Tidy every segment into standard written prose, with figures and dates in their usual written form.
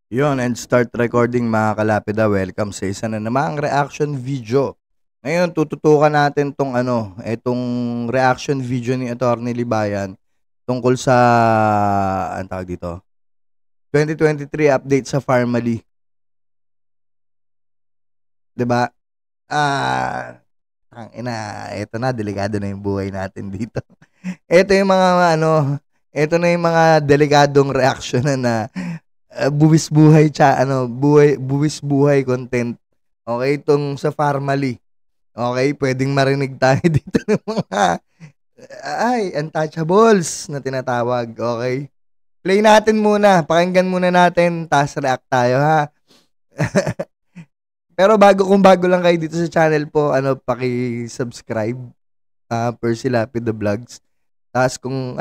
Yun, and start recording mga kalapida. Welcome sa isa na namang reaction video. Ngayon, tututukan natin itong reaction video ni Attorney Libayan tungkol sa, ang tawag dito, 2023 update sa Farmally. 'Di ba? Ito na, delikado na yung buhay natin dito. Ito yung mga, ito na yung mga delikadong reaction na buwis buhay buwis buhay content. Okay, itong sa Farmally. Okay, pwedeng marinig tayo dito ng mga untouchables na tinatawag. Okay. Play natin muna, pakinggan muna natin, tas react tayo ha. Pero kung bago lang kayo dito sa channel po, paki-subscribe Percy Lapid the Vlogs. Tas kung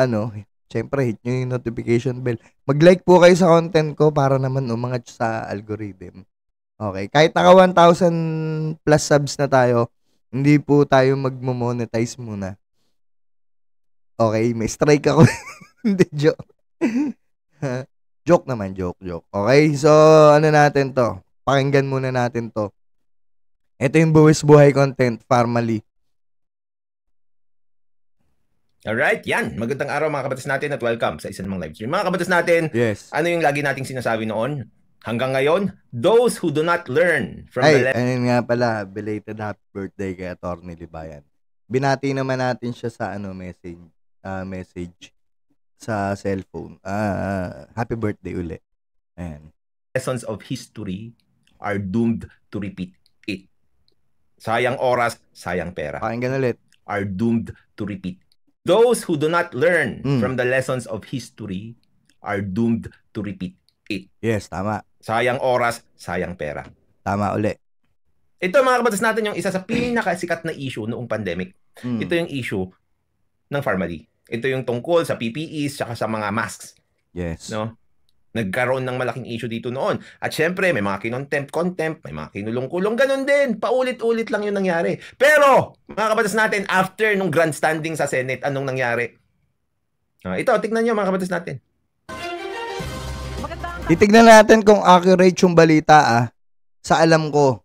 syempre hit nyo yung notification bell. Mag-like po kayo sa content ko para naman umangat sa algorithm. Okay, kahit naka 1,000 plus subs na tayo, hindi po tayo magmo-monetize muna. Okay, may strike ako. Hindi, joke. Joke naman, joke. Okay, so natin to? Pakinggan muna natin to. Ito yung buwis buhay content, Farmally. Alright, yan. Magandang araw mga kabatas natin at welcome sa isa namang live stream. Mga kabatas natin, Yes. Ano yung lagi nating sinasabi noon? Hanggang ngayon, those who do not learn from the ayun nga pala, belated happy birthday kay Attorney Libayan. Binati naman natin siya sa message sa cellphone. Happy birthday uli. Ayan. Lessons of history are doomed to repeat it. Sayang oras, sayang pera. Pakinggan ulit. Are doomed to repeat. Those who do not learn from the lessons of history are doomed to repeat it. Yes, tama. Sayang oras, sayang pera. Tama uli. Ito mga kabatas natin yung isa sa pinakasikat na issue noong pandemic. Ito yung issue ng Farmally. Ito yung tungkol sa PPEs saka sa mga masks. Yes. No? Nagkaroon ng malaking issue dito noon. At syempre, may mga contempt, may mga kinulong-kulong. Ganon din. Paulit-ulit lang yung nangyari. Pero, mga kabatas natin, after nung grandstanding sa Senate, anong nangyari? Ito, tignan nyo mga kabatas natin. Titignan natin kung accurate yung balita sa alam ko.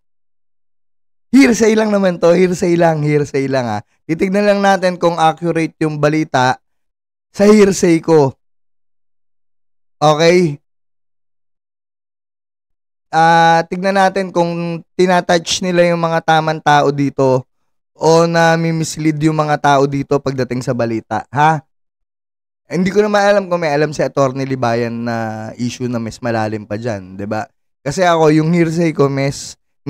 Hearsay lang naman to, hearsay lang Titignan lang natin kung accurate yung balita sa hearsay ko. Okay? Tignan natin kung tinatouch nila yung mga tamang tao dito o nami-mislead yung mga tao dito pagdating sa balita, ha? Hindi ko na maalam kung may alam si Attorney Libayan na issue na mas malalim pa dyan, 'di ba? Kasi ako, yung hearsay ko, may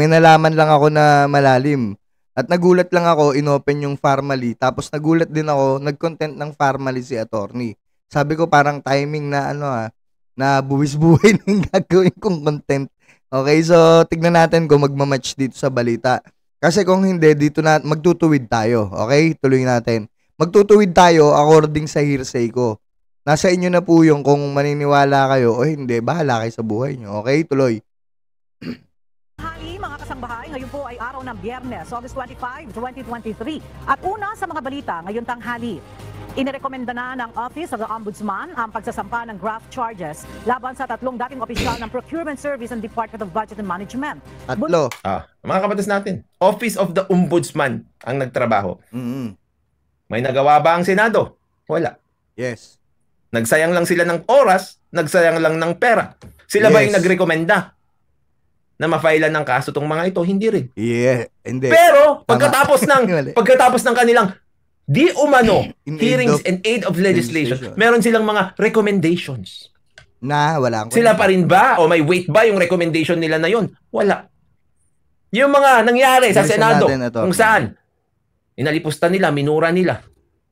nalaman lang ako na malalim. At nagulat lang ako, inopen yung Farmally. Tapos nagulat din ako, nag-content ng Farmally si Attorney. Sabi ko parang timing na na buwis-buhay na yung gagawin kong content. Okay, so tignan natin kung magmamatch dito sa balita. Kasi kung hindi, dito na magtutuwid tayo. Okay, tuloy natin. Magtutuwid tayo according sa hearsay ko. Nasa inyo na po yung kung maniniwala kayo o hindi, bahala kayo sa buhay nyo. Okay, tuloy. Mga kasangbahay, ngayon po ay araw ng Biyernes, August 25, 2023. At una sa mga balita, ngayon tanghali, inirekomenda na ng Office of the Ombudsman ang pagsasampa ng graft charges laban sa 3 dating opisyal ng Procurement Service and Department of Budget and Management. Tatlo. Mga kabatas natin, Office of the Ombudsman ang nagtrabaho. Mm-hmm. May nagawa ba ang Senado? Wala. Yes. Nagsayang lang sila ng oras, nagsayang lang ng pera. Sila ba yung nagrekomenda na ma-filean ng kaso tong mga ito? Hindi rin. Yeah, hindi. Pero pagkatapos ng kanilang di umano hearings and aid of legislation, meron silang mga recommendations. Na wala. Sila pa rin ba o may weight ba yung recommendation nila na yun? Wala. Yung mga nangyari sa Senado, kung saan inalipusta nila, minura nila,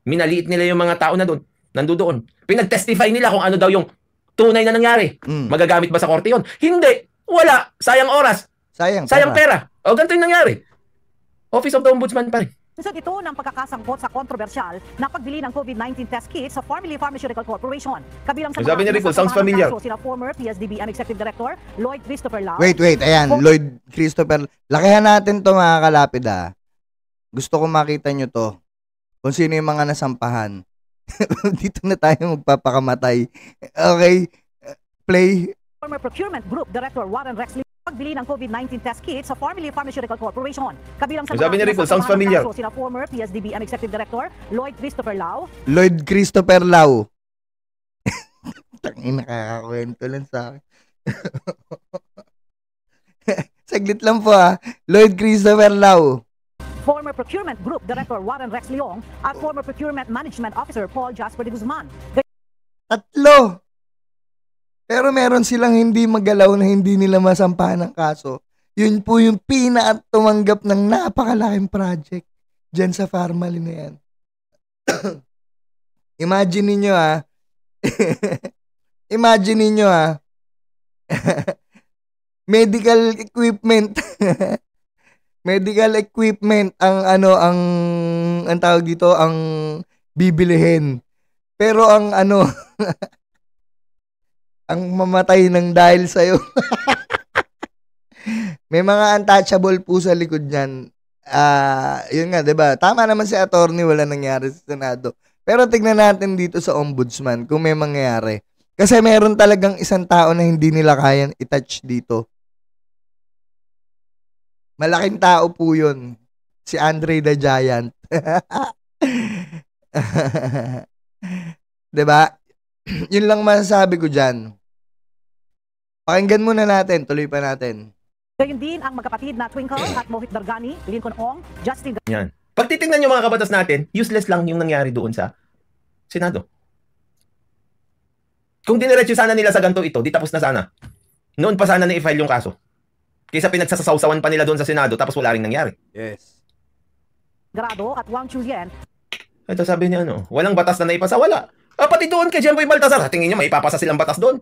minaliit nila yung mga tao na doon, nandoon. Pinag-testify nila kung ano daw yung tunay na nangyari. Magagamit ba sa korte yun? Hindi. Wala. Sayang oras. Sayang pera. O ganito yung nangyari. Office of the Ombudsman pa rin. Isang ito ng pagkakasangkot sa kontrobersyal na pagbili ng COVID-19 test kits sa Farmally Pharmaceutical Corporation. Kabilang sa sabi ni Rico, sounds familiar. Sina former PSDBM Executive Director Lloyd Christopher Lau. Wait. Ayan, Lloyd Christopher. Lakihan natin to mga kalapid Gusto ko makita nyo to. Kung sino yung mga nasampahan. Dito na tayo magpapakamatay. Okay. Play. Former Procurement Group Director Warren Rexley pagbili ng COVID-19 test kits sa Family Pharmaceutical Corporation. Kabilang sa Sabi ni Rico, sounds familiar. Sina former PSDBM Executive Director Lloyd Christopher Lau. Lloyd Christopher Lau. Tangin, nakakakwento lang sa akin. Saglit lang po Lloyd Christopher Lau. Former Procurement Group Director Warren Rex Leong at former Procurement Management Officer Paul Jasper de Guzman. Tatlo. Pero meron silang hindi magalaw na hindi nila masampahan ng kaso. Yun po yung tumanggap ng napakalaking project dyan sa Farmally na yan. Imagine ninyo Imagine ninyo medical equipment. Medical equipment ang tawag dito, ang bibilihin. Pero ang ang mamatay ng dahil sa'yo. May mga untouchable po sa likod niyan. Yun nga, 'di ba? Tama naman si attorney, wala nangyari sa Senado. Pero tignan natin dito sa Ombudsman kung may mangyayari. Kasi meron talagang isang tao na hindi nila kayang i-touch dito. Malaking tao po 'yun. Si Andre the Giant. 'Di ba? Yun lang masasabi ko diyan. Pakinggan muna natin, tuloy pa natin. Gayun din ang magkapatid na Twinkle at Mohit Dargani, Lincoln Ong, Justin. Yan. Pag titingnan yung mga kabatas natin, useless lang yung nangyari doon sa Senado. Kung diniretso sana nila sa ganito ito, di tapos na sana. Noon pa sana na-i-file yung kaso. Kaysa pinagsasawsawan pa nila doon sa Senado tapos wala ring nangyari. Yes. Grado at Wang Chuyen. Ito sabi niya walang batas na naipasa, wala. Pati doon kay Jemboy Baltazar, tingin niya maipapasa silang batas doon.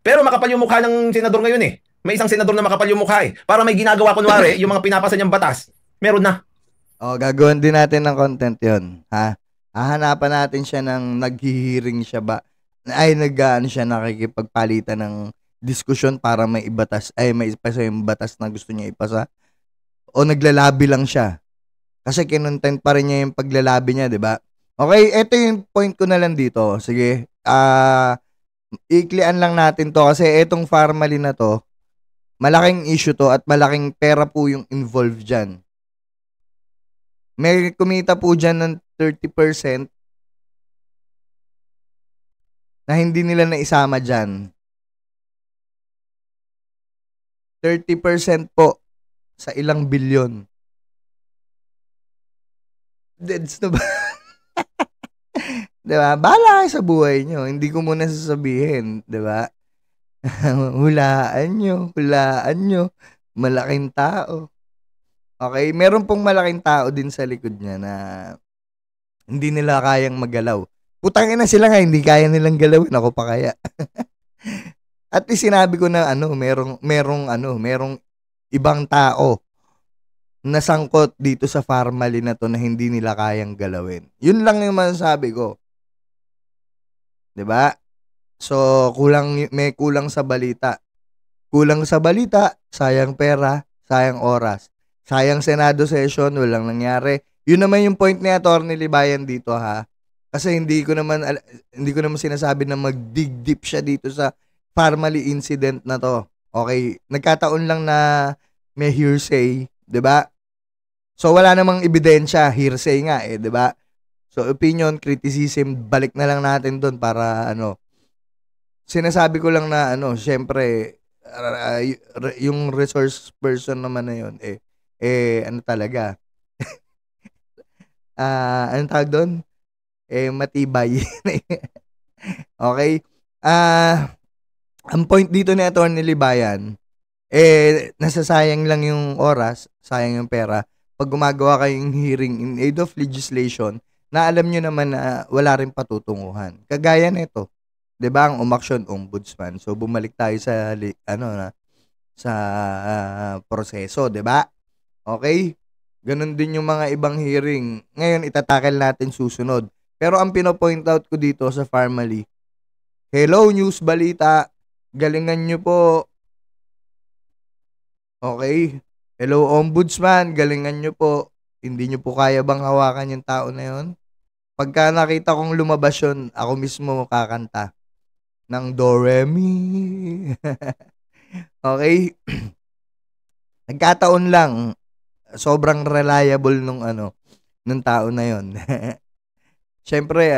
Pero makapal yung mukha ng senador ngayon May isang senador na makapal yung mukha Para may ginagawa kunwari, yung mga pinapasa niyang batas, meron na. Gagawin din natin ng content yon, hahanapan natin siya ng naghihiring siya ba, siya nakikipagpalitan ng diskusyon para may ipasa yung batas na gusto niya ipasa, o naglalabi lang siya. Kasi kinontent pa rin niya yung paglalabi niya, di ba? Okay, ito yung point ko na lang dito. Sige, iklian lang natin to kasi etong Farmally na to, malaking issue to at malaking pera po yung involved dyan. May kumita po dyan ng 30% na hindi nila naisama dyan. 30% po sa ilang bilyon. Deads na ba? Diba? Bahala kayo sa buhay nyo. Hindi ko muna sasabihin. Diba? Hulaan nyo. Malaking tao. Okay? Meron pong malaking tao din sa likod niya na hindi nila kayang magalaw. Putangin na sila nga, hindi kaya nilang galawin. Ako pa kaya. At sinabi ko na merong ibang tao na sangkot dito sa Farmally na to na hindi nila kayang galawin. Yun lang yung masasabi ko. 'Di ba? So, may kulang sa balita. Kulang sa balita, sayang pera, sayang oras. Sayang Senado session, walang nangyari. Yun naman yung point ni Atty. Libayan dito Kasi hindi ko naman sinasabi na mag-dig deep siya dito sa Farmally incident na to. Okay, nagkataon lang na may hearsay, 'di ba? So wala namang ebidensya, hearsay nga 'di ba? So opinion, criticism, balik na lang natin doon para sinasabi ko lang na syempre yung resource person naman na 'yon talaga. Anong tawag doon? Matibay. Okay? Ang point dito ni Atty. Libayan, nasasayang lang yung oras, sayang yung pera. Pag gumagawa kayong hearing in aid of legislation, na alam nyo naman na wala rin patutunguhan. Kagaya nito, 'di ba, ang umaksyon ombudsman. So bumalik tayo sa proseso, 'di ba? Okay? Ganun din yung mga ibang hearing. Ngayon itatackle natin susunod. Pero ang pino-point out ko dito sa Farmally, hello news balita, galingan nyo po. Okay? Hello ombudsman, galingan nyo po. Hindi nyo po kaya bang hawakan yung tao na yon? Pagka nakita kong lumabas yun, ako mismo kakanta. ng Doremi. Okay? Nagkataon lang, sobrang reliable nung tao na yon. Siyempre,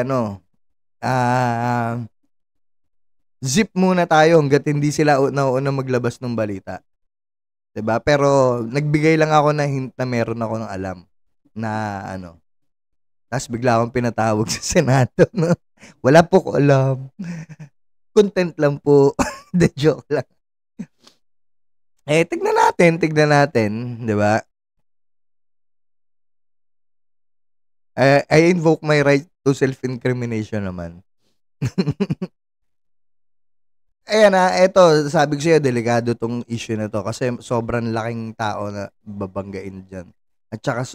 zip muna tayo hanggat hindi sila nauna maglabas ng balita. 'Di ba? Pero nagbigay lang ako na hint na meron ako ng alam na tapos bigla akong pinatawag sa Senado, no? Wala po ko alam. Content lang po. The joke lang. Tignan natin, 'di ba? I invoke my right to self-incrimination naman. Ayan eto, sabi ko sa'yo, delikado tong issue na to kasi sobrang laking tao na babanggain dyan. At saka,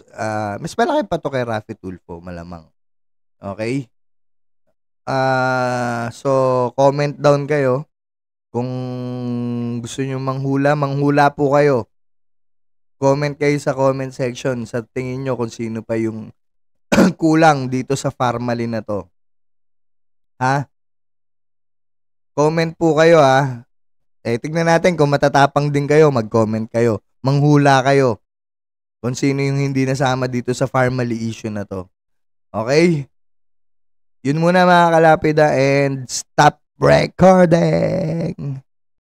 mas malaki pa to kay Raffy Tulfo, malamang. Okay? So, comment down kayo. Kung gusto nyo manghula po kayo. Comment kayo sa comment section sa tingin nyo kung sino pa yung kulang dito sa Farmally na to. Ha? Comment po kayo ha. Tignan natin kung matatapang din kayo, mag-comment kayo. Manghula kayo kung sino yung hindi nasama dito sa Farmally issue na to. Okay? Yun muna mga kalapida and stop recording!